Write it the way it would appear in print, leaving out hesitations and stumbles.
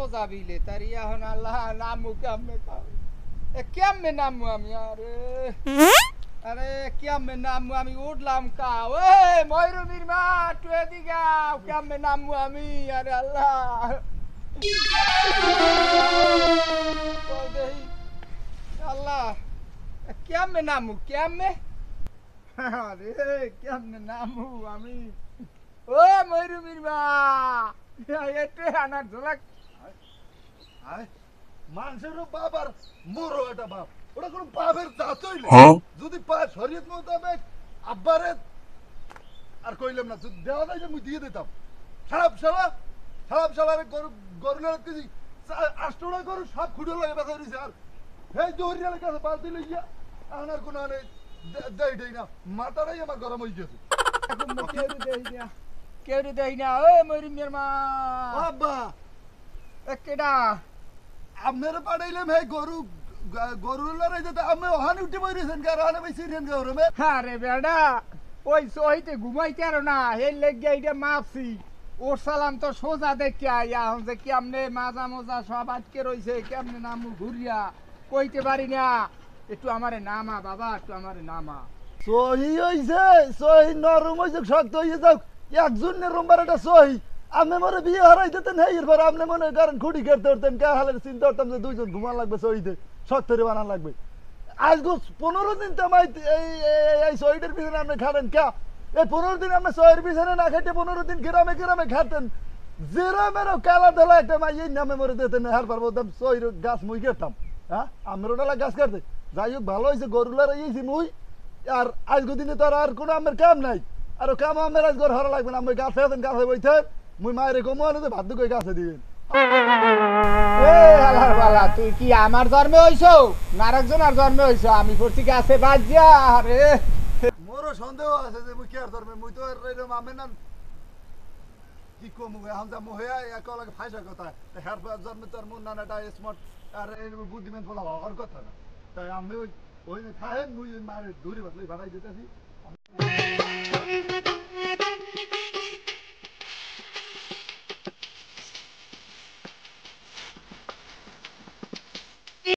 সোজা বিলে তার এখন আল্লাহ নামু কেমনে কেমনে নামু আমি আরে কেমনে নামু আমি উঠলাম কাও ময়ূরীর মা একটু এদিকে আও কেমনে নামু আমি আরে আল্লাহ আল্লাহ কেমনে নামু কেমনে আরে কেমনে নামু আমি ও ময়ূরীর মা একটু আনার ঝোলাক মানুষের বাপ আর মোরও এটা বাপ ওটা কোনো বাপের জাত হইলে যদি পায় শরীয়ত মোতাবেক আব্বারে আর কইলাম না যদি দেওয়া যায় মুই দিয়ে দিতাম সারাপ সালারে গরু কেজি 8 টাকা গরু সব খুঁড়ে লাগে বেচা দিছে আর এই দৌড়িয়ালের কাছে বালতি লইয়া এখন আর কোনো দেই না মাথাটাই আমার গরম হয়ে গেছে কেউ দেই না ও ময়ূরীর মা আব্বা কেডা আপনারা পাঠাইলাম হ্যাঁ গরুলার যেতে আমি ওখানে উঠে বইরেছেন কার ওখানে বেশি রেন গরমে আরে বেডা ওই সহিতে ঘুমাইতে আর না এই লেগে এইটা মাপছি ওর সালাম তো সোজা দেখে আইয়া এখন যে কেমনে মাজা মজা সব আটকে রইছে কেমনে নামু ঘুরিয়া কইতে পারি না একটু আমারে নামা বাবা একটু আমারে নামা সহি হইছে সহি নরম হইছে শক্ত হইছে যাও একজন রোমবার একটা সহি আপনি মনে বিয়ে হারাই দিতেন হ্যাঁ এরপর আপনি মনে করেন খুঁটি কেটে ধরতেন কে হালের চিন্তা করতাম যে 2 জন ঘুমান লাগবে সহিতে সত্তরে বানান লাগবে আজ 15 দিন তো আমার এই সহিদের পিছনে আপনি খাটেন কে এই 15 দিন আপনি সহির পিছনে না খেটে 15 দিন গ্রামে খাটেন জেরা মেরো কালা ধলা একটা মাই এই নামে মরে দিতেন হার পারবো সহির গাছ মুই কেটতাম হ্যাঁ আমরা ওটা গাছ কাটতে যাই হোক ভালো হয়েছে গরুলার ইয়েছি মুই আর আজকে দিনে তো আর কোনো আমার কাম নাই আর কাম আমার আজ ঘর হারা লাগবে না আমি গাছে আছেন গাছে বইতে মুই মায়ের কমো আনে ভাত দুই গাছে দিবেন আল্লাহর বালা তুই কি আমার জন্মে হইছো না আরেকজনের জন্মে হইছো আমি করছি গাছে বাজিয়া আরে মোরও সন্দেহ আছে যে মুই কি আর ধরবে মুই তো এরকম আমি না কি কমু এখন যা মোহে এক লাগে ফাইসা কথা হের জন্মে তোর মন নানাটা স্মার্ট আর বুদ্ধিমান বলা হওয়ার কথা না তাই আমি ওই খাহেন মুই মায়ের দূরে বাড়াই দিতেছি